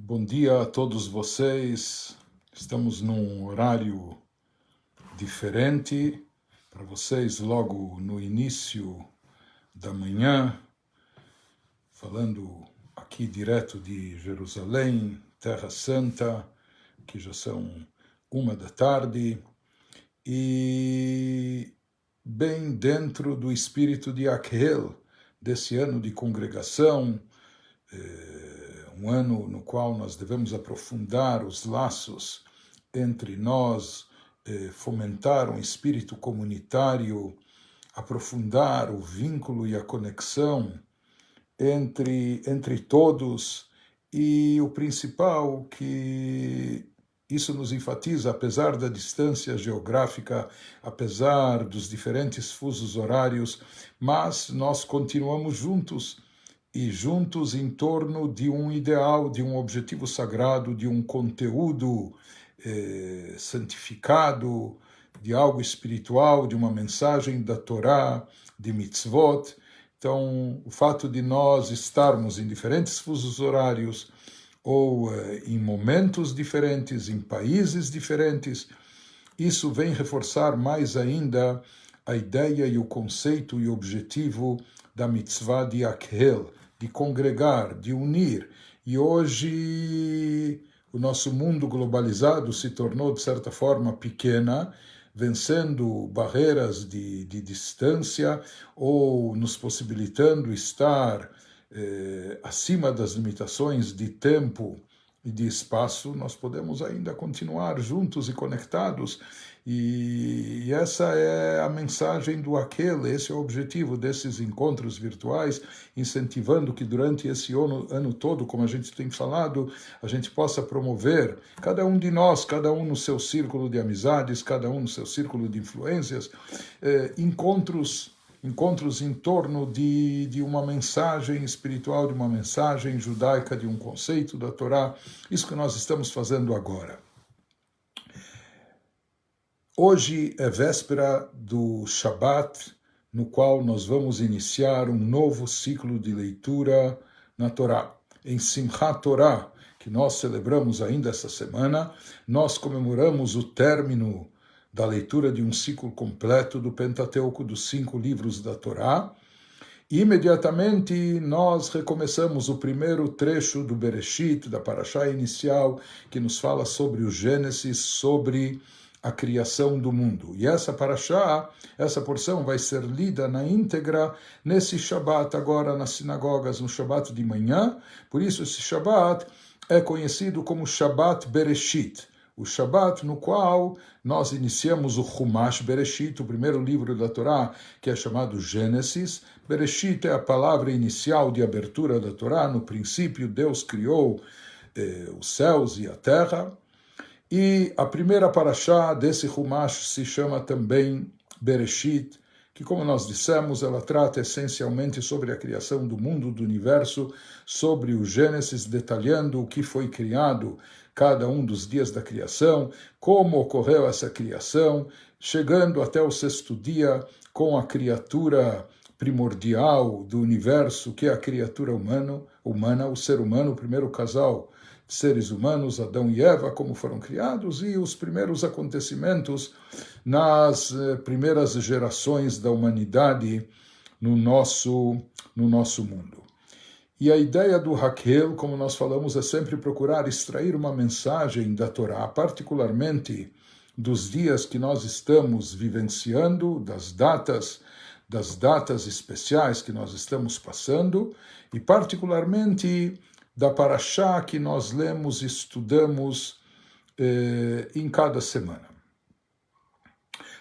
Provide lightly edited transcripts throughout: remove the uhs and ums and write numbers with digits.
Bom dia a todos vocês. Estamos num horário diferente para vocês, logo no início da manhã, falando aqui direto de Jerusalém, Terra Santa, que já são 1 da tarde, e bem dentro do espírito de Akhel, desse ano de congregação, um ano no qual nós devemos aprofundar os laços entre nós, fomentar um espírito comunitário, aprofundar o vínculo e a conexão entre todos, e o principal que isso nos enfatiza, apesar da distância geográfica, apesar dos diferentes fusos horários, mas nós continuamos juntos, e juntos em torno de um ideal, de um objetivo sagrado, de um conteúdo santificado, de algo espiritual, de uma mensagem da Torá, de mitzvot. Então, o fato de nós estarmos em diferentes fusos horários, ou em momentos diferentes, em países diferentes, isso vem reforçar mais ainda a ideia e o conceito e o objetivo da mitzvah de Akhel, de congregar, de unir. E hoje o nosso mundo globalizado se tornou, de certa forma, pequena, vencendo barreiras de distância ou nos possibilitando estar acima das limitações de tempo e de espaço. Nós podemos ainda continuar juntos e conectados, e essa é a mensagem do Akhel, esse é o objetivo desses encontros virtuais, incentivando que durante esse ano todo, como a gente tem falado, a gente possa promover, cada um de nós, cada um no seu círculo de amizades, cada um no seu círculo de influências, encontros em torno de uma mensagem espiritual, de uma mensagem judaica, de um conceito da Torá. Isso que nós estamos fazendo agora. Hoje é véspera do Shabat, no qual nós vamos iniciar um novo ciclo de leitura na Torá. Em Simchat Torá, que nós celebramos ainda essa semana, nós comemoramos o término da leitura de um ciclo completo do Pentateuco, dos 5 livros da Torá. E imediatamente nós recomeçamos o primeiro trecho do Bereshit, da Parashá inicial, que nos fala sobre o Gênesis, sobre a criação do mundo. E essa Parashá, essa porção vai ser lida na íntegra nesse Shabat, agora nas sinagogas, no Shabat de manhã. Por isso esse Shabat é conhecido como Shabat Bereshit, o Shabat no qual nós iniciamos o Chumash Bereshit, o primeiro livro da Torá, que é chamado Gênesis. Bereshit é a palavra inicial de abertura da Torá. No princípio, Deus criou os céus e a terra. E a primeira parashá desse Chumash se chama também Bereshit, que, como nós dissemos, ela trata essencialmente sobre a criação do mundo, do universo, sobre o Gênesis, detalhando o que foi criado cada um dos dias da criação, como ocorreu essa criação, chegando até o 6º dia com a criatura primordial do universo, que é a criatura humana, o ser humano, o primeiro casal seres humanos, Adão e Eva, como foram criados, e os primeiros acontecimentos nas primeiras gerações da humanidade no nosso mundo. E a ideia do Akhel, como nós falamos, é sempre procurar extrair uma mensagem da Torá, particularmente dos dias que nós estamos vivenciando, das datas especiais que nós estamos passando, e particularmente da Parashá que nós lemos e estudamos em cada semana.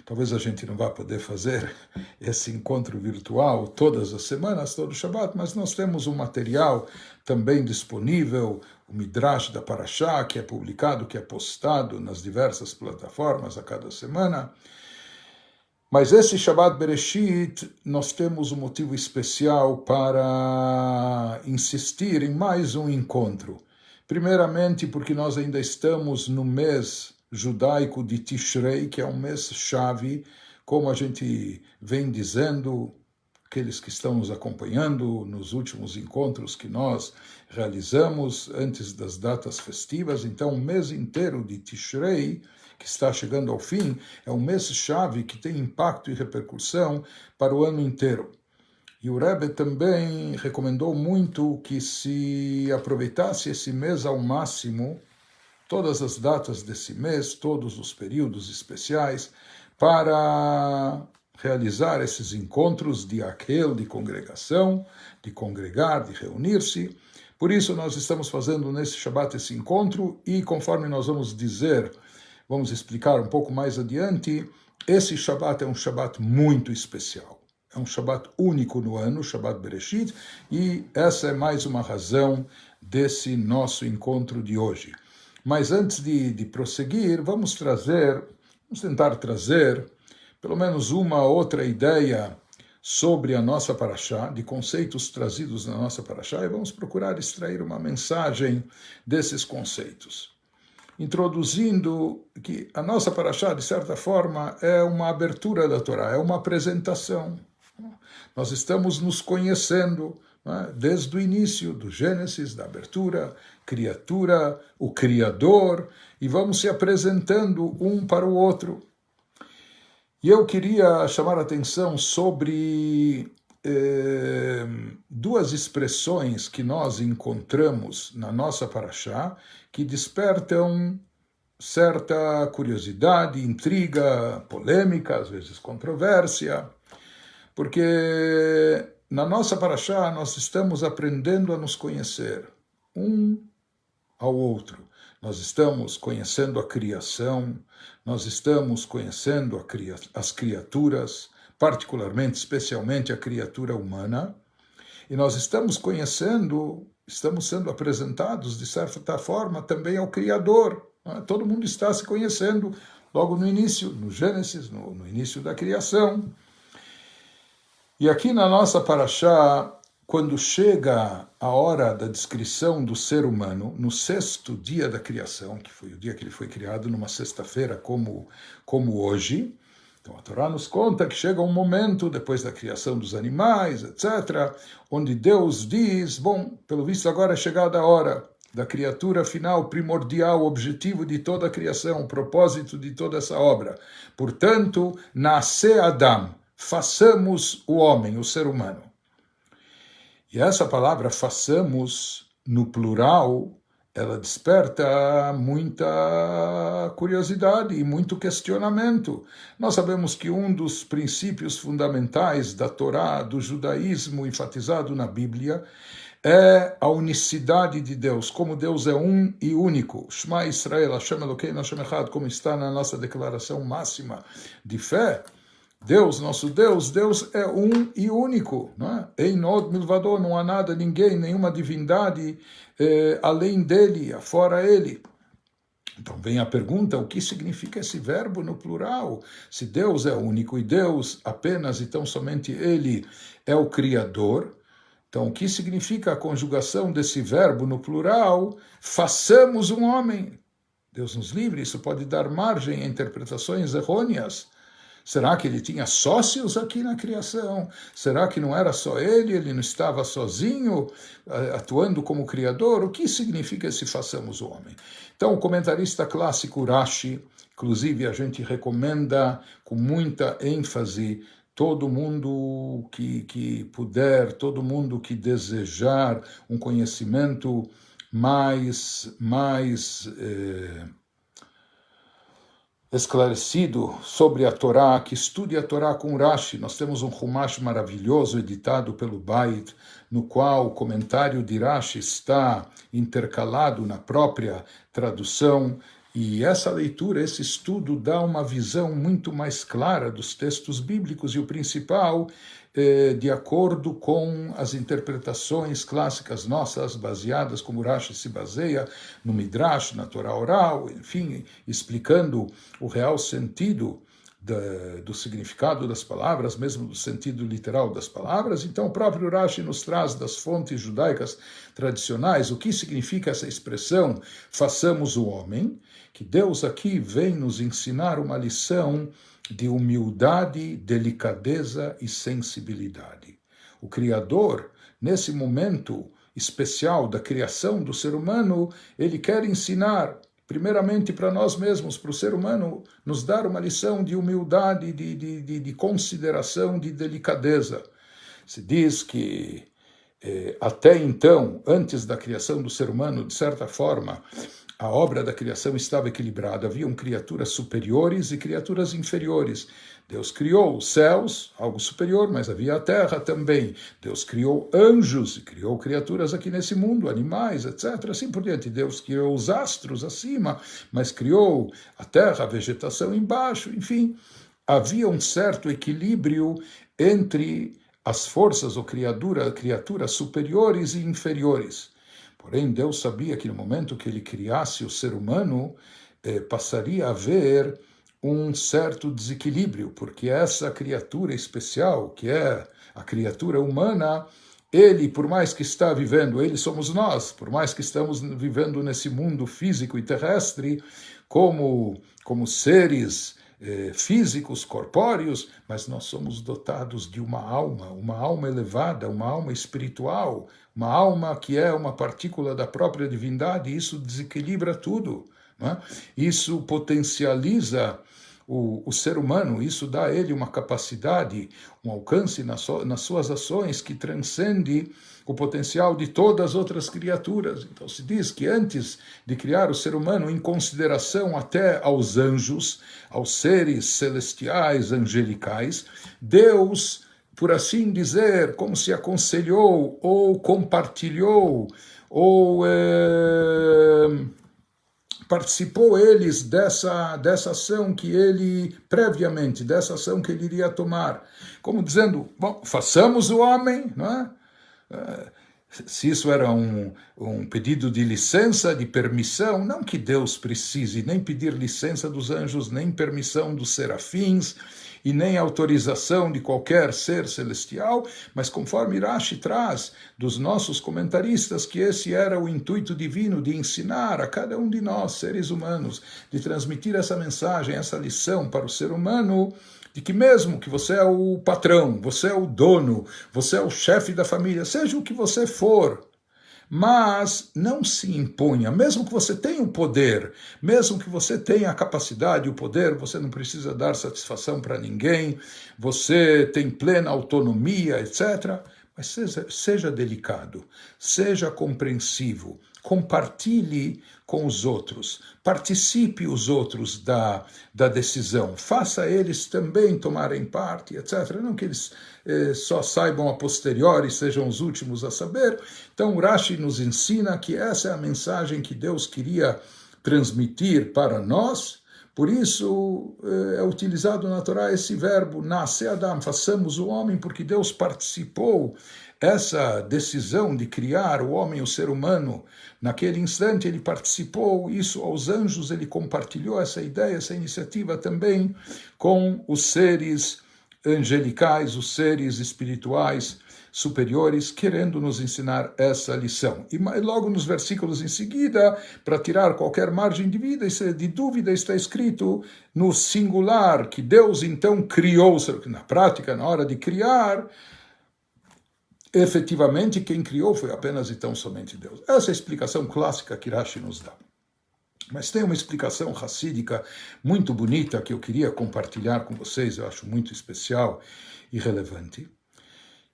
Talvez a gente não vá poder fazer esse encontro virtual todas as semanas, todo Shabbat, mas nós temos um material também disponível, o Midrash da Parashá, que é publicado, que é postado nas diversas plataformas a cada semana. Mas esse Shabbat Bereshit, nós temos um motivo especial para insistir em mais um encontro. Primeiramente, porque nós ainda estamos no mês judaico de Tishrei, que é um mês-chave, como a gente vem dizendo aqueles que estão nos acompanhando nos últimos encontros que nós realizamos antes das datas festivas. Então, o mês inteiro de Tishrei, que está chegando ao fim, é um mês-chave que tem impacto e repercussão para o ano inteiro. E o Rebbe também recomendou muito que se aproveitasse esse mês ao máximo, todas as datas desse mês, todos os períodos especiais, para realizar esses encontros de aquel, de congregação, de congregar, de reunir-se. Por isso nós estamos fazendo nesse Shabat esse encontro e conforme nós vamos dizer, vamos explicar um pouco mais adiante, esse Shabat é um Shabat muito especial. É um Shabat único no ano, Shabat Bereshit, e essa é mais uma razão desse nosso encontro de hoje. Mas antes de prosseguir, vamos tentar trazer pelo menos uma outra ideia sobre a nossa paraxá, de conceitos trazidos na nossa paraxá, e vamos procurar extrair uma mensagem desses conceitos. Introduzindo que a nossa paraxá, de certa forma, é uma abertura da Torá, é uma apresentação. Nós estamos nos conhecendo, né, desde o início do Gênesis, da abertura, criatura, o Criador, e vamos se apresentando um para o outro. E eu queria chamar a atenção sobre duas expressões que nós encontramos na nossa paraxá, que despertam certa curiosidade, intriga, polêmica, às vezes controvérsia, porque na nossa paraxá nós estamos aprendendo a nos conhecer um ao outro. Nós estamos conhecendo a criação, nós estamos conhecendo as criaturas, particularmente, especialmente a criatura humana, e nós estamos sendo apresentados, de certa forma, também ao Criador. Todo mundo está se conhecendo logo no início, no Gênesis, no início da criação. E aqui na nossa paraxá, quando chega a hora da descrição do ser humano, no sexto dia da criação, que foi o dia que ele foi criado, numa sexta-feira como hoje, então a Torá nos conta que chega um momento, depois da criação dos animais, etc., onde Deus diz, bom, pelo visto agora é chegada a hora da criatura final, primordial, objetivo de toda a criação, propósito de toda essa obra. Portanto, nasce Adam, façamos o homem, o ser humano. E essa palavra façamos, no plural, ela desperta muita curiosidade e muito questionamento. Nós sabemos que um dos princípios fundamentais da Torá, do judaísmo, enfatizado na Bíblia, é a unicidade de Deus, como Deus é um e único. Shema Israel, Hashem Elokeinu, Hashem Echad, como está na nossa declaração máxima de fé. Deus, nosso Deus é um e único, não é? Ein od milvado, não há nada, ninguém, nenhuma divindade além dele, afora ele. Então vem a pergunta, o que significa esse verbo no plural? Se Deus é único e Deus apenas e tão somente ele é o Criador, então o que significa a conjugação desse verbo no plural? Façamos um homem. Deus nos livre, isso pode dar margem a interpretações errôneas. Será que ele tinha sócios aqui na criação? Será que não era só ele não estava sozinho, atuando como criador? O que significa esse façamos o homem? Então, o comentarista clássico Rashi, inclusive a gente recomenda com muita ênfase, todo mundo que puder, todo mundo que desejar um conhecimento mais esclarecido sobre a Torá, que estude a Torá com Rashi. Nós temos um Humash maravilhoso editado pelo Bait, no qual o comentário de Rashi está intercalado na própria tradução, e essa leitura, esse estudo dá uma visão muito mais clara dos textos bíblicos, e o principal, de acordo com as interpretações clássicas nossas, baseadas, como Rashi se baseia no Midrash, na Torá oral, enfim, explicando o real sentido do significado das palavras, mesmo do sentido literal das palavras. Então o próprio Rashi nos traz das fontes judaicas tradicionais o que significa essa expressão, façamos o homem, que Deus aqui vem nos ensinar uma lição de humildade, delicadeza e sensibilidade. O Criador, nesse momento especial da criação do ser humano, ele quer ensinar, primeiramente para nós mesmos, para o ser humano, nos dar uma lição de humildade, de consideração, de delicadeza. Se diz que até então, antes da criação do ser humano, de certa forma, a obra da criação estava equilibrada. Haviam criaturas superiores e criaturas inferiores. Deus criou os céus, algo superior, mas havia a terra também. Deus criou anjos e criou criaturas aqui nesse mundo, animais, etc. Assim por diante. Deus criou os astros acima, mas criou a terra, a vegetação embaixo. Enfim, havia um certo equilíbrio entre as forças ou criaturas superiores e inferiores. Porém, Deus sabia que no momento que ele criasse o ser humano, passaria a haver um certo desequilíbrio, porque essa criatura especial, que é a criatura humana, ele, por mais que está vivendo, ele somos nós, por mais que estamos vivendo nesse mundo físico e terrestre, como seres físicos, corpóreos, mas nós somos dotados de uma alma elevada, uma alma espiritual, uma alma que é uma partícula da própria divindade, e isso desequilibra tudo, não é? Isso potencializa o ser humano, isso dá a ele uma capacidade, um alcance nas suas ações que transcende o potencial de todas as outras criaturas. Então se diz que antes de criar o ser humano, em consideração até aos anjos, aos seres celestiais, angelicais, Deus, por assim dizer, como se aconselhou, ou compartilhou, ou participou eles dessa ação que ele, previamente, dessa ação que ele iria tomar. Como dizendo, bom, façamos o homem, não é? Se isso era um pedido de licença, de permissão, não que Deus precise nem pedir licença dos anjos, nem permissão dos serafins, e nem autorização de qualquer ser celestial, mas conforme Rashi traz dos nossos comentaristas, que esse era o intuito divino de ensinar a cada um de nós, seres humanos, de transmitir essa mensagem, essa lição para o ser humano, de que mesmo que você é o patrão, você é o dono, você é o chefe da família, seja o que você for, mas não se imponha, mesmo que você tenha o poder, mesmo que você tenha a capacidade, o poder, você não precisa dar satisfação para ninguém, você tem plena autonomia, etc., mas seja delicado, seja compreensivo, compartilhe com os outros, participe os outros da decisão, faça eles também tomarem parte, etc. Não que eles só saibam a posteriori, sejam os últimos a saber. Então o Rashi nos ensina que essa é a mensagem que Deus queria transmitir para nós. Por isso é utilizado na Torá esse verbo, nasce Adam, façamos o homem, porque Deus participou essa decisão de criar o homem, o ser humano. Naquele instante ele participou, isso aos anjos, ele compartilhou essa ideia, essa iniciativa também com os seres angelicais, os seres espirituais superiores, querendo nos ensinar essa lição. E logo nos versículos em seguida, para tirar qualquer margem de dúvida, está escrito no singular, que Deus então criou, na prática, na hora de criar, efetivamente quem criou foi apenas e tão somente Deus. Essa é a explicação clássica que Rashi nos dá. Mas tem uma explicação racídica muito bonita que eu queria compartilhar com vocês, eu acho muito especial e relevante,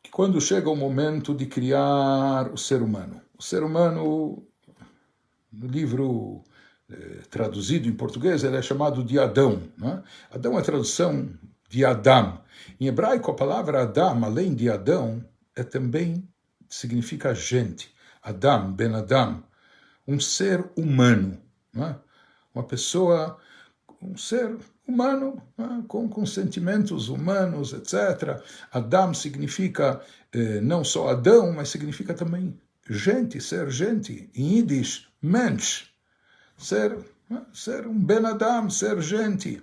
que quando chega o momento de criar o ser humano, no livro traduzido em português, ele é chamado de Adão. Né? Adão é a tradução de Adam. Em hebraico, a palavra Adam, além de Adão, também significa gente. Adam, Ben Adam, um ser humano. Né? Uma pessoa, um ser humano, né? com sentimentos humanos, etc. Adam significa não só Adão, mas significa também gente, ser gente. Em Yiddish, Mensch, ser um Ben Adam, ser gente.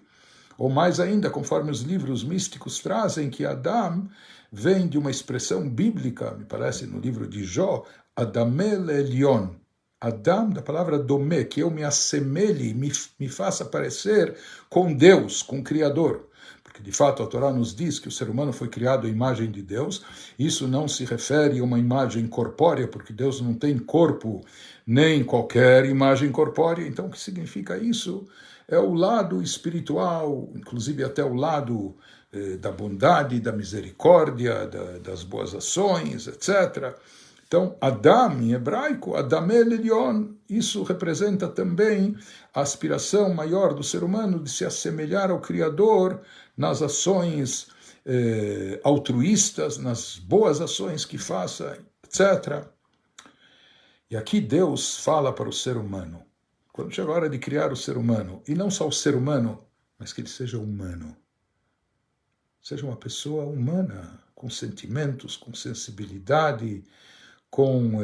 Ou mais ainda, conforme os livros místicos trazem, que Adam vem de uma expressão bíblica, me parece no livro de Jó, Adamel Elion. Adam, da palavra domé, que eu me assemelhe, me faça parecer com Deus, com o Criador. porque de fato a Torá nos diz que o ser humano foi criado à imagem de Deus. Isso não se refere a uma imagem corpórea, porque Deus não tem corpo, nem qualquer imagem corpórea. Então, o que significa isso? É o lado espiritual, inclusive até o lado da bondade, da misericórdia, das boas ações, etc. Então, Adam, em hebraico, Adam Elyon, isso representa também a aspiração maior do ser humano de se assemelhar ao Criador nas ações altruístas, nas boas ações que faça, etc. E aqui Deus fala para o ser humano, quando chega a hora de criar o ser humano, e não só o ser humano, mas que ele seja humano. Seja uma pessoa humana, com sentimentos, com sensibilidade, com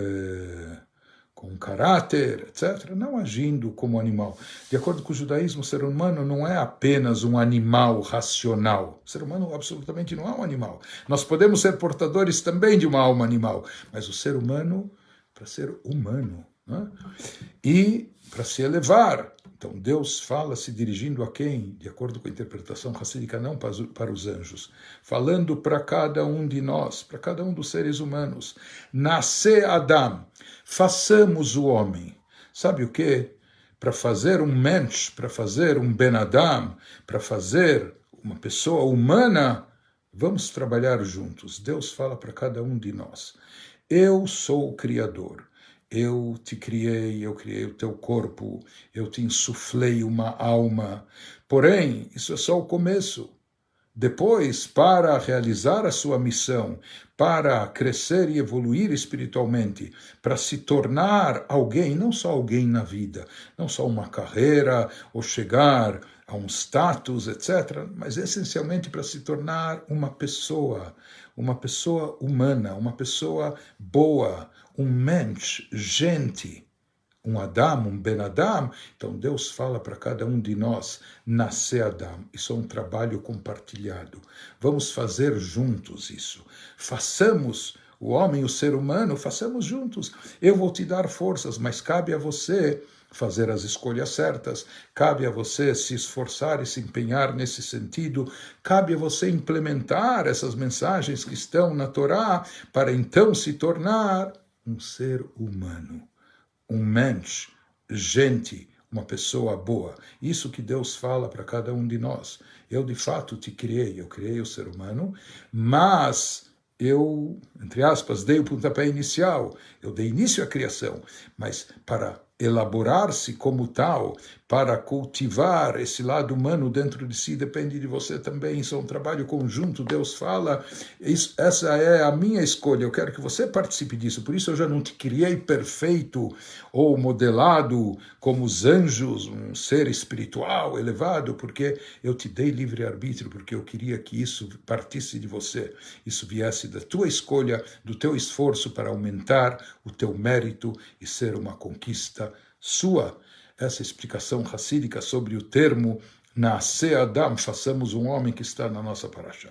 caráter, etc., não agindo como animal. De acordo com o judaísmo, o ser humano não é apenas um animal racional. O ser humano absolutamente não é um animal. Nós podemos ser portadores também de uma alma animal, mas o ser humano, para ser humano, né? E para se elevar. Então Deus fala se dirigindo a quem? De acordo com a interpretação racídica, não para os anjos, falando para cada um de nós, para cada um dos seres humanos. Nasce Adam, façamos o homem. Sabe o quê? Para fazer um mensch, para fazer um Ben Adam, para fazer uma pessoa humana, vamos trabalhar juntos. Deus fala para cada um de nós. Eu sou o Criador. Eu te criei, eu criei o teu corpo, eu te insuflei uma alma. Porém, isso é só o começo. Depois, para realizar a sua missão, para crescer e evoluir espiritualmente, para se tornar alguém, não só alguém na vida, não só uma carreira ou chegar a um status, etc., mas essencialmente para se tornar uma pessoa humana, uma pessoa boa, um mensch, gente, um Adam, um Ben Adam. Então Deus fala para cada um de nós, nascer Adam. Isso é um trabalho compartilhado. Vamos fazer juntos isso. Façamos o homem, o ser humano, façamos juntos. Eu vou te dar forças, mas cabe a você fazer as escolhas certas, cabe a você se esforçar e se empenhar nesse sentido, cabe a você implementar essas mensagens que estão na Torá para então se tornar um ser humano, um mensch, gente, uma pessoa boa. Isso que Deus fala para cada um de nós. Eu de fato te criei, eu criei o ser humano, mas eu, entre aspas, dei o pontapé inicial, eu dei início à criação, mas para elaborar-se como tal, para cultivar esse lado humano dentro de si, depende de você também. Isso é um trabalho conjunto. Deus fala, essa é a minha escolha, eu quero que você participe disso. Por isso eu já não te criei perfeito ou modelado como os anjos, um ser espiritual elevado, porque eu te dei livre-arbítrio, porque eu queria que isso partisse de você, isso viesse da tua escolha, do teu esforço para aumentar o teu mérito e ser uma conquista sua. Essa explicação racídica sobre o termo Nascer Adam, façamos um homem, que está na nossa paraxá.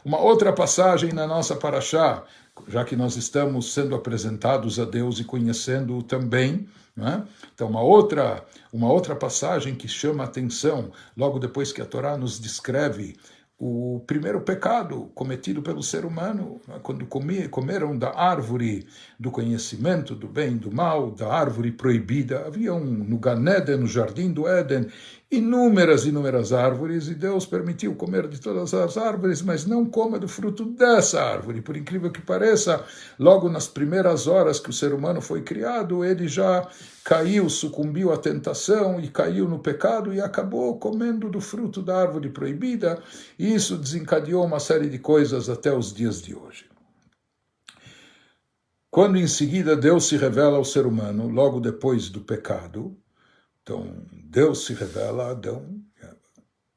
Uma outra passagem na nossa paraxá, já que nós estamos sendo apresentados a Deus e conhecendo-o também, né? Então uma outra passagem que chama a atenção, logo depois que a Torá nos descreve o primeiro pecado cometido pelo ser humano, quando comeram da árvore do conhecimento do bem e do mal, da árvore proibida. Havia no Gan Eden, no Jardim do Éden, inúmeras árvores, e Deus permitiu comer de todas as árvores, mas não coma do fruto dessa árvore. Por incrível que pareça, logo nas primeiras horas que o ser humano foi criado, ele já caiu, sucumbiu à tentação e caiu no pecado e acabou comendo do fruto da árvore proibida, e isso desencadeou uma série de coisas até os dias de hoje. Quando em seguida Deus se revela ao ser humano, logo depois do pecado, então Deus se revela a Adão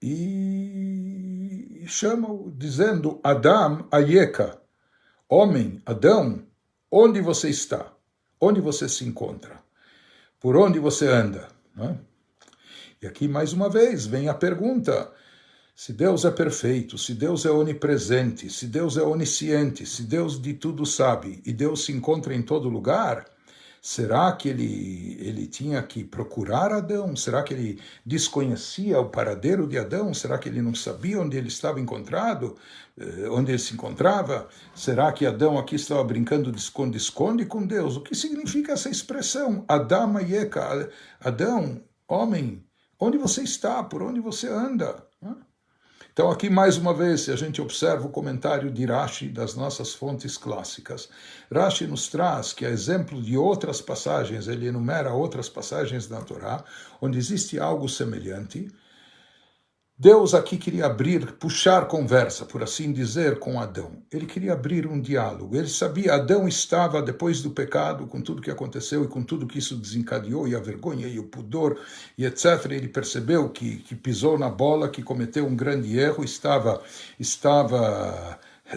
e chama-o dizendo, Adam Ayeka, homem, Adão, onde você está? Onde você se encontra? Por onde você anda? Né? E aqui, mais uma vez, vem a pergunta, se Deus é perfeito, se Deus é onipresente, se Deus é onisciente, se Deus de tudo sabe, e Deus se encontra em todo lugar, Será que ele tinha que procurar Adão? Será que ele desconhecia o paradeiro de Adão? Será que ele não sabia onde ele estava encontrado? Onde ele se encontrava? Será que Adão aqui estava brincando de esconde-esconde com Deus? O que significa essa expressão? Adam Ayeka, Adão, homem, onde você está? Por onde você anda? Então aqui mais uma vez, se a gente observa o comentário de Rashi das nossas fontes clássicas, Rashi nos traz que a exemplo de outras passagens, ele enumera outras passagens da Torá, onde existe algo semelhante. Deus aqui queria puxar conversa, por assim dizer, com Adão. Ele queria abrir um diálogo. Ele sabia, Adão estava, depois do pecado, com tudo que aconteceu e com tudo que isso desencadeou, e a vergonha e o pudor, e etc. Ele percebeu que pisou na bola, que cometeu um grande erro, estava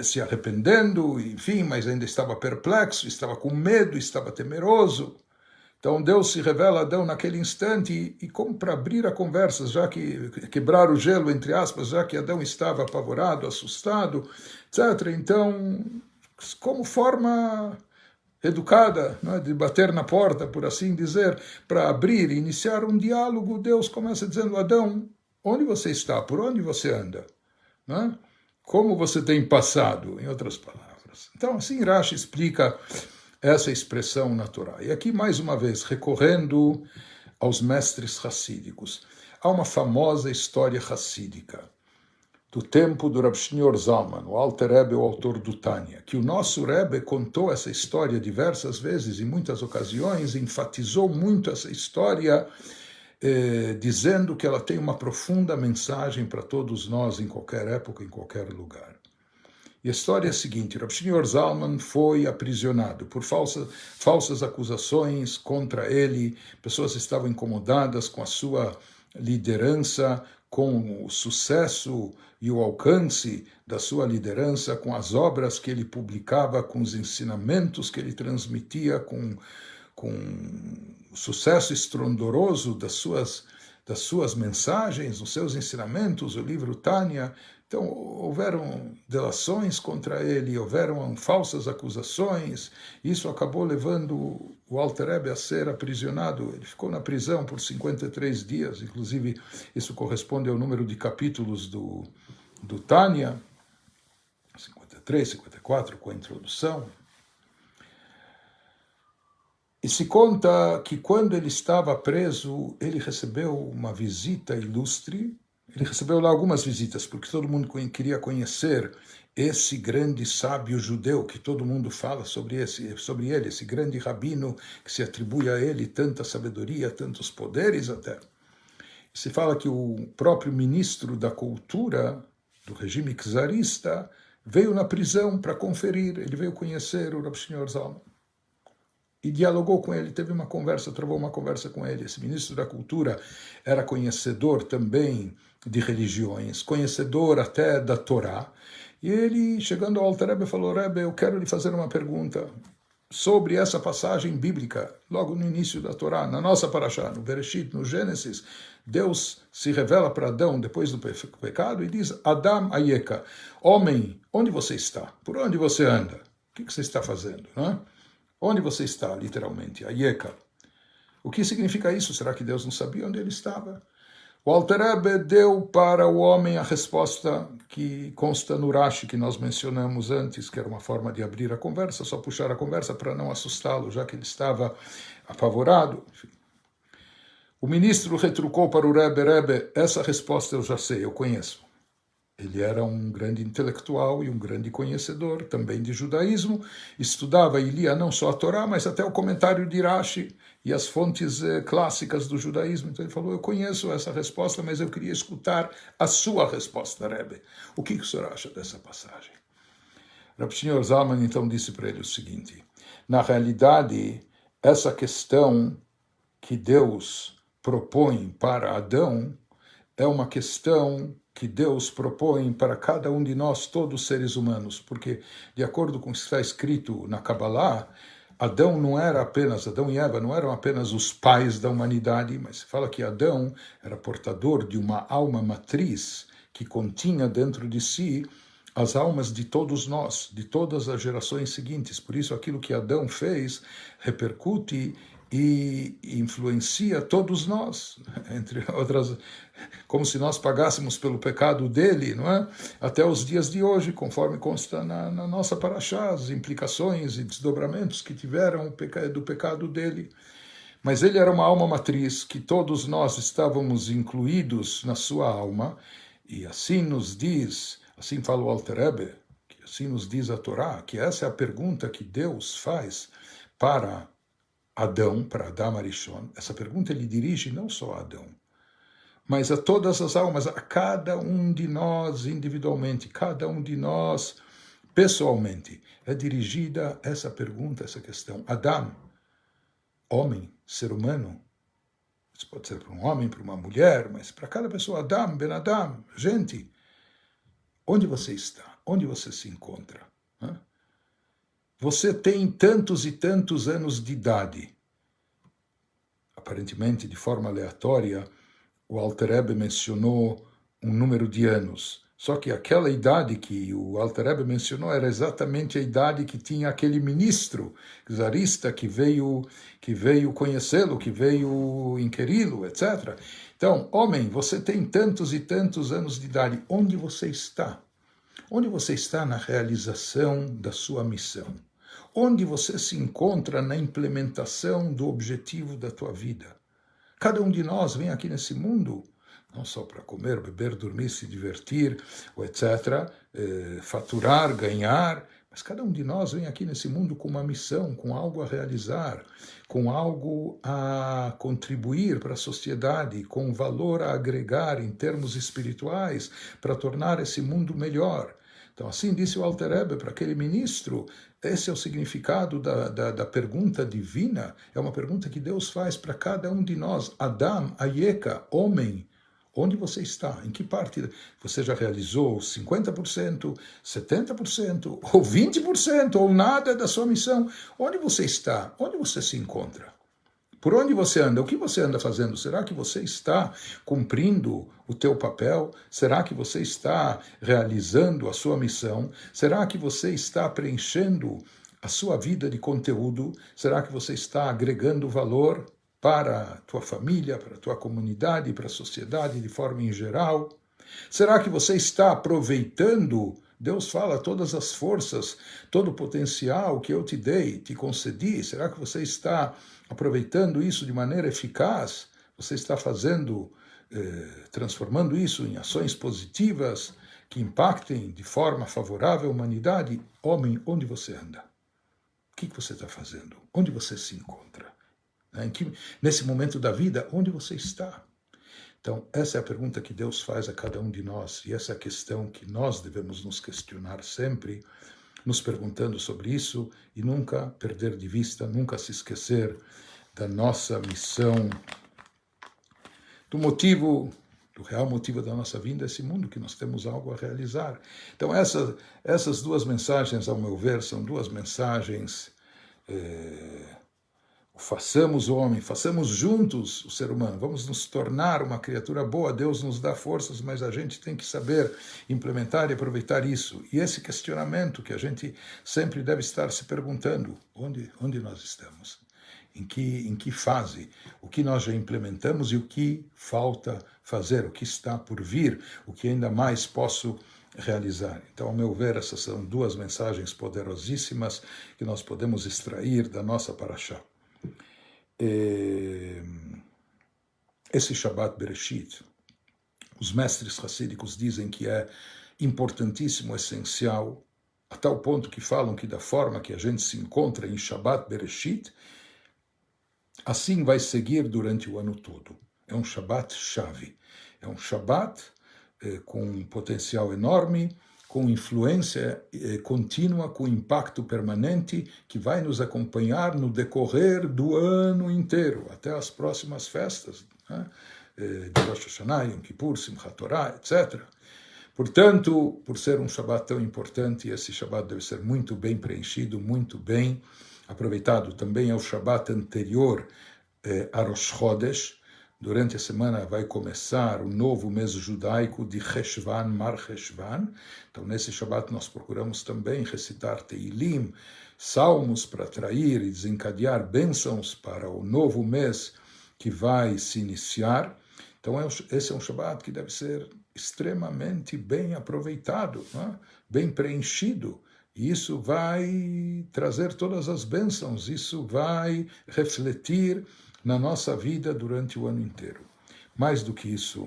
se arrependendo, enfim, mas ainda estava perplexo, estava com medo, estava temeroso. Então Deus se revela a Adão naquele instante e como para abrir a conversa, já que quebrar o gelo, entre aspas, já que Adão estava apavorado, assustado, etc. Então, como forma educada, né, de bater na porta, por assim dizer, para abrir e iniciar um diálogo, Deus começa dizendo, Adão, onde você está? Por onde você anda? Né? Como você tem passado, em outras palavras. Então, assim Rashi explica essa expressão na Torá. E aqui, mais uma vez, recorrendo aos mestres racídicos, há uma famosa história racídica do tempo do Rav Shneur Zalman, o Alter Rebbe, o autor do Tânia, que o nosso Rebbe contou essa história diversas vezes, em muitas ocasiões, enfatizou muito essa história, dizendo que ela tem uma profunda mensagem para todos nós, em qualquer época, em qualquer lugar. E a história é a seguinte, Rav Shneur Zalman foi aprisionado por falsas acusações contra ele, pessoas estavam incomodadas com a sua liderança, com o sucesso e o alcance da sua liderança, com as obras que ele publicava, com os ensinamentos que ele transmitia, com o sucesso estrondoroso das suas mensagens, os seus ensinamentos, o livro Tânia. Então, houveram delações contra ele, houveram falsas acusações, isso acabou levando o Alter Rebbe a ser aprisionado. Ele ficou na prisão por 53 dias, inclusive isso corresponde ao número de capítulos do Tânia, 53, 54, com a introdução. E se conta que quando ele estava preso, ele recebeu uma visita ilustre. Ele recebeu lá algumas visitas, porque todo mundo queria conhecer esse grande sábio judeu, que todo mundo fala sobre ele, esse grande rabino que se atribui a ele tanta sabedoria, tantos poderes até. Se fala que o próprio ministro da cultura do regime czarista veio na prisão para conferir, ele veio conhecer o Rav Shneur Zalman. E dialogou com ele, teve uma conversa, travou uma conversa com ele. Esse ministro da cultura era conhecedor também de religiões, conhecedor até da Torá. E ele, chegando ao Alter Rebbe, falou, Rebbe, eu quero lhe fazer uma pergunta sobre essa passagem bíblica, logo no início da Torá, na nossa Parashá, no Bereshit, no Gênesis. Deus se revela para Adão depois do pecado e diz, Adam Ayeka, homem, onde você está? Por onde você anda? O que você está fazendo? Não é? Onde você está, literalmente? Ayeka. O que significa isso? Será que Deus não sabia onde ele estava? O Alter Rebbe deu para o homem a resposta que consta no Rashi, que nós mencionamos antes, que era uma forma de abrir a conversa, só puxar a conversa para não assustá-lo, já que ele estava apavorado. Enfim. O ministro retrucou para o Rebbe, Rebbe, essa resposta eu já sei, eu conheço. Ele era um grande intelectual e um grande conhecedor também de judaísmo, estudava e lia não só a Torá, mas até o comentário de Rashi e as fontes clássicas do judaísmo. Então ele falou, eu conheço essa resposta, mas eu queria escutar a sua resposta, Rebbe. O que o senhor acha dessa passagem? Rav Shneur Zalman então disse para ele o seguinte, na realidade, essa questão que Deus propõe para Adão é uma questão que Deus propõe para cada um de nós, todos os seres humanos, porque, de acordo com o que está escrito na Kabbalah, Adão e Eva não eram apenas os pais da humanidade, mas se fala que Adão era portador de uma alma matriz que continha dentro de si as almas de todos nós, de todas as gerações seguintes. Por isso, aquilo que Adão fez repercute e influencia todos nós, entre outras, como se nós pagássemos pelo pecado dele, não é? Até os dias de hoje, conforme consta na nossa paraxá, as implicações e desdobramentos que tiveram do pecado dele. Mas ele era uma alma matriz, que todos nós estávamos incluídos na sua alma, e assim nos diz, assim fala o Alter Rebbe, que assim nos diz a Torá, que essa é a pergunta que Deus faz para Adão, para Adam Arishon. Essa pergunta ele dirige não só a Adão, mas a todas as almas, a cada um de nós individualmente, cada um de nós pessoalmente. É dirigida essa pergunta, essa questão. Adam, homem, ser humano, isso pode ser para um homem, para uma mulher, mas para cada pessoa, Adam, Ben Adam, gente, onde você está? Onde você se encontra? Você tem tantos e tantos anos de idade. Aparentemente, de forma aleatória, o Alter Rebbe mencionou um número de anos. Só que aquela idade que o Alter Rebbe mencionou era exatamente a idade que tinha aquele ministro czarista que veio conhecê-lo, que veio inquiri-lo, etc. Então, homem, você tem tantos e tantos anos de idade. Onde você está? Onde você está na realização da sua missão? Onde você se encontra na implementação do objetivo da tua vida? Cada um de nós vem aqui nesse mundo não só para comer, beber, dormir, se divertir, etc., faturar, ganhar, mas cada um de nós vem aqui nesse mundo com uma missão, com algo a realizar, com algo a contribuir para a sociedade, com valor a agregar em termos espirituais para tornar esse mundo melhor. Então, assim disse o Alter Rebbe para aquele ministro, esse é o significado da pergunta divina, é uma pergunta que Deus faz para cada um de nós. Adam, Ayeka, homem, onde você está? Em que parte? Você já realizou 50%, 70%, ou 20%, ou nada da sua missão? Onde você está? Onde você se encontra? Por onde você anda? O que você anda fazendo? Será que você está cumprindo o teu papel? Será que você está realizando a sua missão? Será que você está preenchendo a sua vida de conteúdo? Será que você está agregando valor para a tua família, para a tua comunidade, para a sociedade de forma em geral? Será que você está aproveitando? Deus fala todas as forças, todo o potencial que eu te dei, te concedi. Será que você está aproveitando isso de maneira eficaz? Você está fazendo, transformando isso em ações positivas que impactem de forma favorável a humanidade? Homem, onde você anda? O que você está fazendo? Onde você se encontra? Nesse momento da vida, onde você está? Então, essa é a pergunta que Deus faz a cada um de nós, e essa é a questão que nós devemos nos questionar sempre, nos perguntando sobre isso, e nunca perder de vista, nunca se esquecer da nossa missão, do real motivo da nossa vinda a esse mundo, que nós temos algo a realizar. Então, essas duas mensagens, ao meu ver, são duas mensagens... Façamos o homem, façamos juntos o ser humano, vamos nos tornar uma criatura boa, Deus nos dá forças, mas a gente tem que saber implementar e aproveitar isso. E esse questionamento que a gente sempre deve estar se perguntando, onde nós estamos? Em que fase? O que nós já implementamos e o que falta fazer? O que está por vir? O que ainda mais posso realizar? Então, ao meu ver, essas são duas mensagens poderosíssimas que nós podemos extrair da nossa paraxá. Esse Shabbat Bereshit, os mestres racídicos dizem que é importantíssimo, essencial, a tal ponto que falam que da forma que a gente se encontra em Shabbat Bereshit, assim vai seguir durante o ano todo. É um Shabbat chave, é um Shabbat com um potencial enorme, com influência contínua, com impacto permanente, que vai nos acompanhar no decorrer do ano inteiro, até as próximas festas, né? De Rosh Hashanah, Yom Kippur, Simchat Torah, etc. Portanto, por ser um Shabbat tão importante, esse Shabbat deve ser muito bem preenchido, muito bem aproveitado. Também é o Shabbat anterior a Rosh Chodesh, Durante a semana vai começar o novo mês judaico de Cheshvan, Mar Cheshvan. Então, nesse Shabbat, nós procuramos também recitar Teilim, salmos para atrair e desencadear bênçãos para o novo mês que vai se iniciar. Então, esse é um Shabbat que deve ser extremamente bem aproveitado, né? Bem preenchido. E isso vai trazer todas as bênçãos, isso vai refletir na nossa vida durante o ano inteiro. Mais do que isso,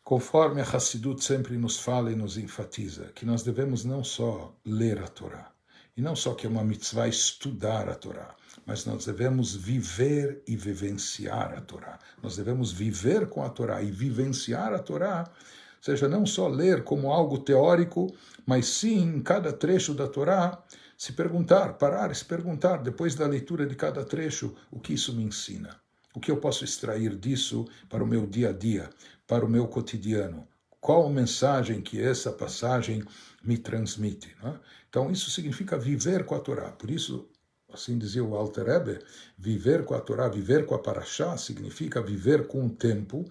conforme a Hassidut sempre nos fala e nos enfatiza, que nós devemos não só ler a Torá, e não só que é uma mitzvah estudar a Torá, mas nós devemos viver e vivenciar a Torá. Nós devemos viver com a Torá e vivenciar a Torá, ou seja, não só ler como algo teórico, mas sim, em cada trecho da Torá, se perguntar, parar e se perguntar, depois da leitura de cada trecho, o que isso me ensina? O que eu posso extrair disso para o meu dia a dia, para o meu cotidiano? Qual a mensagem que essa passagem me transmite? Né? Então, isso significa viver com a Torá. Por isso, assim dizia o Alter Rebbe, viver com a Torá, viver com a Parashá, significa viver com o tempo,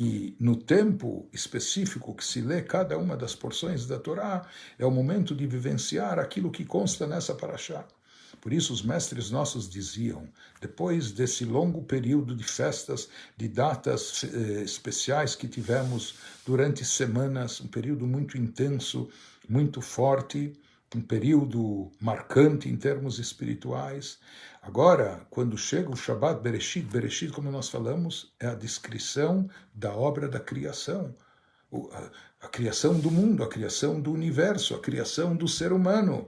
e no tempo específico que se lê cada uma das porções da Torá, é o momento de vivenciar aquilo que consta nessa Parashá. Por isso os mestres nossos diziam, depois desse longo período de festas, de datas especiais que tivemos durante semanas, um período muito intenso, muito forte, um período marcante em termos espirituais. Agora, quando chega o Shabbat Bereshit, Bereshit, como nós falamos, é a descrição da obra da criação. A criação do mundo, a criação do universo, a criação do ser humano.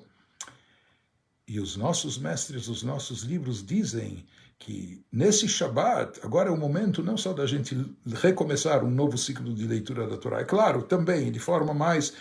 E os nossos mestres, os nossos livros dizem que nesse Shabbat, agora é o momento não só da gente recomeçar um novo ciclo de leitura da Torá, é claro, também de forma mais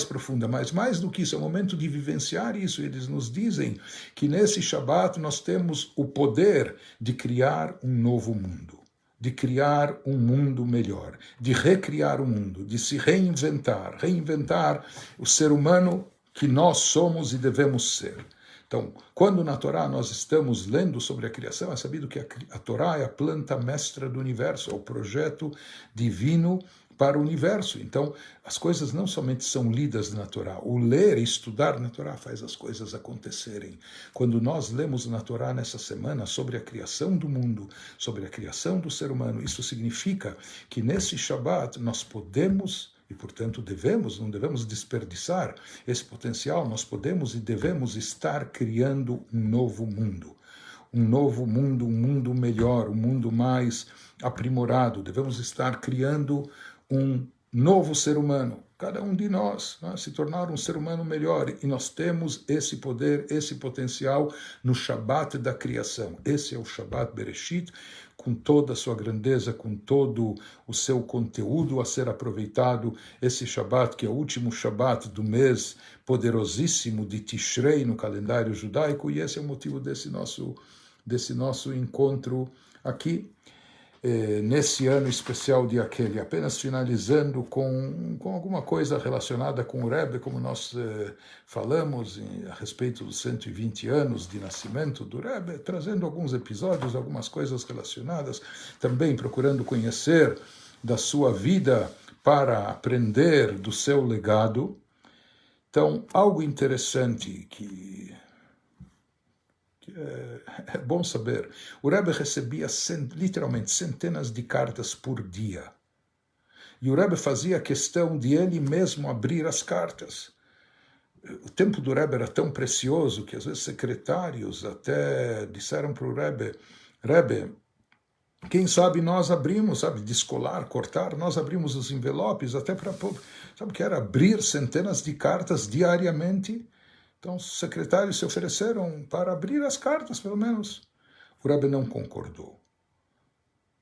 profunda, mas mais do que isso, é o momento de vivenciar isso. Eles nos dizem que nesse Shabbat nós temos o poder de criar um novo mundo, de criar um mundo melhor, de recriar o mundo, de se reinventar o ser humano que nós somos e devemos ser. Então, quando na Torá nós estamos lendo sobre a criação, é sabido que a Torá é a planta mestra do universo, é o projeto divino para o universo. Então, as coisas não somente são lidas na Torá, o ler e estudar na Torá faz as coisas acontecerem. Quando nós lemos na Torá nessa semana sobre a criação do mundo, sobre a criação do ser humano, isso significa que nesse Shabat nós podemos e, portanto, não devemos desperdiçar esse potencial, nós podemos e devemos estar criando um novo mundo. Um novo mundo, um mundo melhor, um mundo mais aprimorado. Devemos estar criando um novo ser humano, cada um de nós, né? Se tornar um ser humano melhor. E nós temos esse poder, esse potencial no Shabat da criação. Esse é o Shabat Bereshit, com toda a sua grandeza, com todo o seu conteúdo a ser aproveitado. Esse Shabat, que é o último Shabat do mês poderosíssimo de Tishrei no calendário judaico, e esse é o motivo desse nosso encontro aqui, nesse ano especial de Aquele, apenas finalizando com alguma coisa relacionada com o Rebbe, como nós falamos a respeito dos 120 anos de nascimento do Rebbe, trazendo alguns episódios, algumas coisas relacionadas, também procurando conhecer da sua vida para aprender do seu legado. Então, algo interessante que é bom saber. O Rebbe recebia literalmente centenas de cartas por dia. E o Rebbe fazia questão de ele mesmo abrir as cartas. O tempo do Rebbe era tão precioso que às vezes secretários até disseram para o Rebbe, Rebbe, quem sabe nós abrimos, sabe, descolar, cortar, nós abrimos os envelopes até para... Sabe o que era? Abrir centenas de cartas diariamente. Então, os secretários se ofereceram para abrir as cartas, pelo menos. O Rebbe não concordou,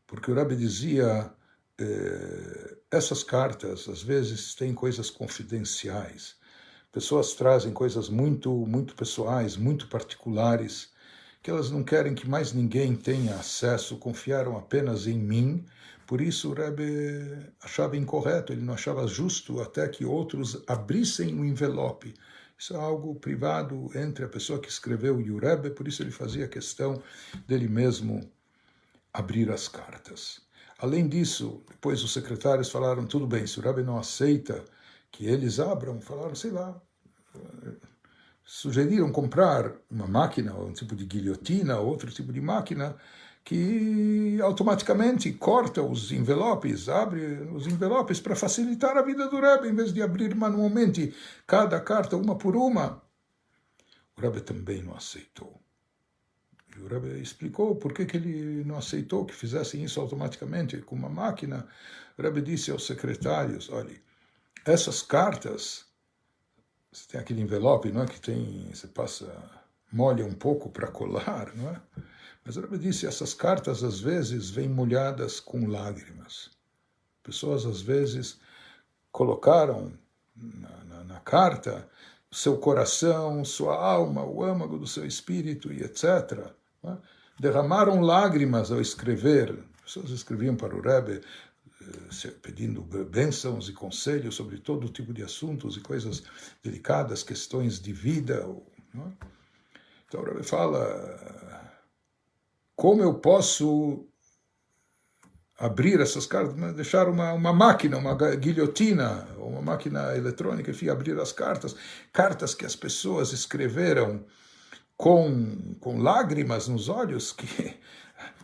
porque o Rebbe dizia, essas cartas, às vezes, têm coisas confidenciais. Pessoas trazem coisas muito, muito pessoais, muito particulares, que elas não querem que mais ninguém tenha acesso, confiaram apenas em mim. Por isso o Rebbe achava incorreto, ele não achava justo até que outros abrissem o envelope. Isso é algo privado entre a pessoa que escreveu e o Rebbe, por isso ele fazia questão dele mesmo abrir as cartas. Além disso, depois os secretários falaram, tudo bem, se o Rebbe não aceita que eles abram, falaram, sei lá, sugeriram comprar uma máquina, um tipo de guilhotina, outro tipo de máquina, que automaticamente corta os envelopes, abre os envelopes para facilitar a vida do Rebbe, em vez de abrir manualmente cada carta uma por uma. O Rebbe também não aceitou. E o Rebbe explicou por que ele não aceitou que fizessem isso automaticamente com uma máquina. O Rebbe disse aos secretários, olha, essas cartas, você tem aquele envelope, não é, que tem, você molha um pouco para colar, não é? Mas o Rebbe disse, essas cartas às vezes vêm molhadas com lágrimas. Pessoas às vezes colocaram na carta seu coração, sua alma, o âmago do seu espírito e etc. Né? Derramaram lágrimas ao escrever. Pessoas escreviam para o Rebbe pedindo bênçãos e conselhos sobre todo tipo de assuntos e coisas delicadas, questões de vida. Né? Então o Rebbe fala, como eu posso abrir essas cartas, deixar uma máquina, uma guilhotina, uma máquina eletrônica, enfim, abrir as cartas que as pessoas escreveram com lágrimas nos olhos, que,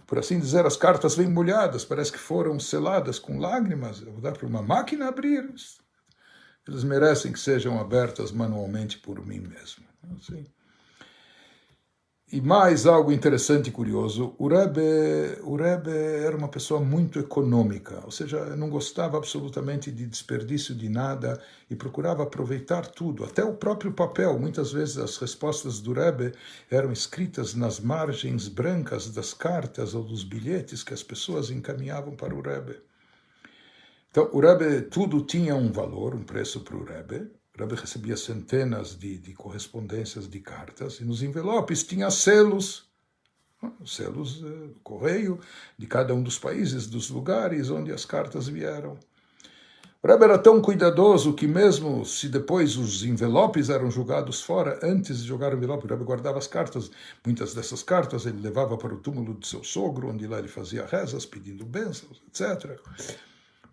por assim dizer, as cartas vêm molhadas, parece que foram seladas com lágrimas, eu vou dar para uma máquina abrir. Eles merecem que sejam abertas manualmente por mim mesmo. Assim. E mais algo interessante e curioso, o Rebbe era uma pessoa muito econômica, ou seja, não gostava absolutamente de desperdício de nada e procurava aproveitar tudo, até o próprio papel. Muitas vezes as respostas do Rebbe eram escritas nas margens brancas das cartas ou dos bilhetes que as pessoas encaminhavam para o Rebbe. Então, o Rebbe, tudo tinha um valor, um preço para o Rebbe. O Rebbe recebia centenas de correspondências de cartas, e nos envelopes tinha selos do correio de cada um dos países, dos lugares onde as cartas vieram. O Rebbe era tão cuidadoso que mesmo se depois os envelopes eram jogados fora, antes de jogar o envelope, o Rebbe guardava as cartas. Muitas dessas cartas ele levava para o túmulo de seu sogro, onde lá ele fazia rezas, pedindo bênçãos, etc.,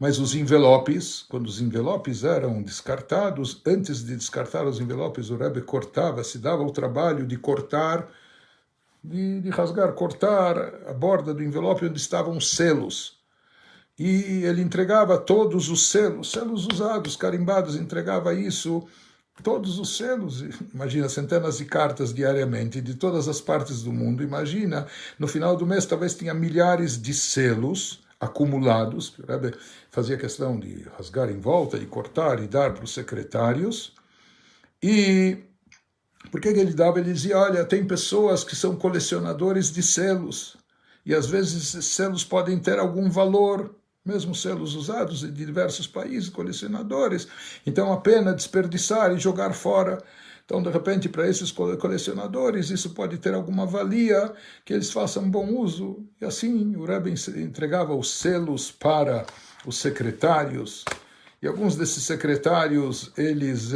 mas os envelopes, quando os envelopes eram descartados, antes de descartar os envelopes, o Rebbe cortava, se dava o trabalho de cortar, de rasgar, cortar a borda do envelope onde estavam os selos. E ele entregava todos os selos usados, carimbados, entregava isso, todos os selos. Imagina, centenas de cartas diariamente de todas as partes do mundo. Imagina, no final do mês talvez tinha milhares de selos acumulados. O Rebbe fazia questão de rasgar em volta e cortar e dar para os secretários. E por que ele dava? Ele dizia, olha, tem pessoas que são colecionadores de selos, e às vezes esses selos podem ter algum valor, mesmo selos usados de diversos países, colecionadores. Então, a pena desperdiçar e jogar fora. Então, de repente, para esses colecionadores, isso pode ter alguma valia, que eles façam bom uso. E assim, o Rebbe entregava os selos para os secretários. E alguns desses secretários, eles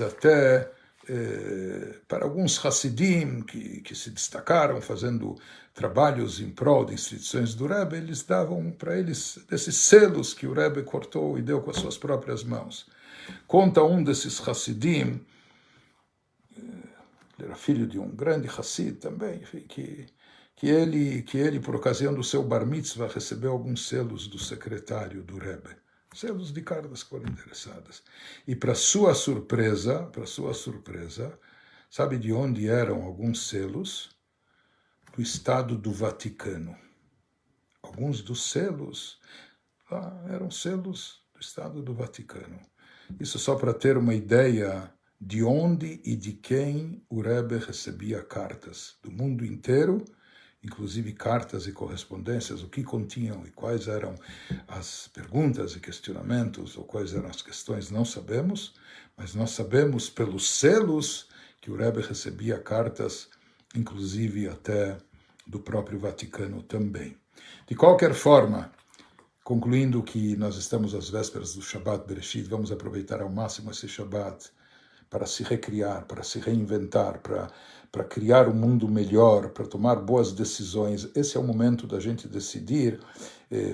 até, para alguns Hassidim que se destacaram fazendo trabalhos em prol de instituições do Rebbe, eles davam para eles desses selos que o Rebbe cortou e deu com as suas próprias mãos. Conta um desses Hassidim, ele era filho de um grande Hassid também, que ele, por ocasião do seu bar mitzvah, recebeu alguns selos do secretário do Rebbe. Selos de cartas que foram interessadas. E para sua surpresa, sabe de onde eram alguns selos? Do Estado do Vaticano. Alguns dos selos eram selos do Estado do Vaticano. Isso só para ter uma ideia de onde e de quem o Rebbe recebia cartas do mundo inteiro, inclusive cartas e correspondências, o que continham e quais eram as perguntas e questionamentos, ou quais eram as questões, não sabemos, mas nós sabemos pelos selos que o Rebbe recebia cartas, inclusive até do próprio Vaticano também. De qualquer forma, concluindo que nós estamos às vésperas do Shabbat Bereshit, vamos aproveitar ao máximo esse Shabbat para se recriar, para se reinventar, para criar um mundo melhor, para tomar boas decisões. Esse é o momento da gente decidir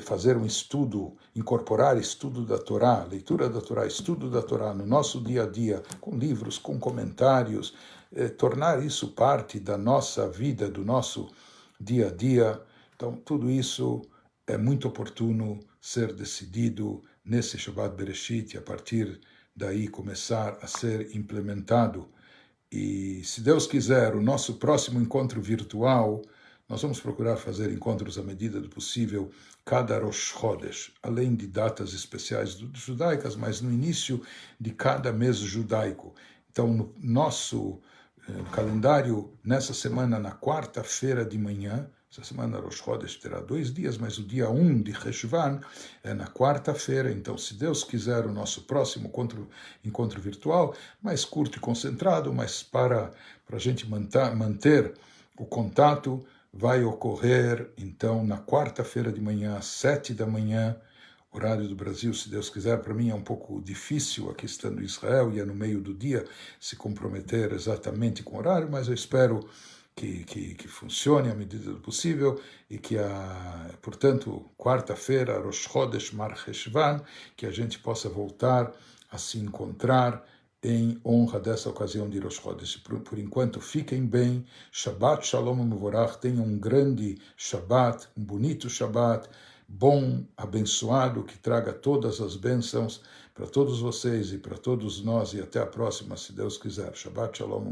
fazer um estudo, incorporar estudo da Torá, leitura da Torá, estudo da Torá no nosso dia a dia, com livros, com comentários, tornar isso parte da nossa vida, do nosso dia a dia. Então, tudo isso é muito oportuno ser decidido nesse Shabbat Bereshit e a partir daí começar a ser implementado. E, se Deus quiser, o nosso próximo encontro virtual, nós vamos procurar fazer encontros à medida do possível, cada Rosh Chodesh, além de datas especiais judaicas, mas no início de cada mês judaico. Então, no nosso calendário, nessa semana, na quarta-feira de manhã, essa semana Rosh Chodesh terá 2 dias, mas o dia 1 de Cheshvan é na quarta-feira. Então, se Deus quiser, o nosso próximo encontro virtual, mais curto e concentrado, mas para a gente manter o contato, vai ocorrer, então, na quarta-feira de manhã, às 7 da manhã, horário do Brasil, se Deus quiser. Para mim é um pouco difícil, aqui estando em Israel, e é no meio do dia, se comprometer exatamente com o horário, mas eu espero que funcione à medida do possível e que, portanto, quarta-feira, Rosh Chodesh Mar Cheshvan, que a gente possa voltar a se encontrar em honra dessa ocasião de Rosh Chodesh. Por enquanto, fiquem bem. Shabbat Shalom Mevorach. Tenham um grande Shabbat, um bonito Shabbat, bom, abençoado, que traga todas as bênçãos para todos vocês e para todos nós. E até a próxima, se Deus quiser. Shabbat Shalom.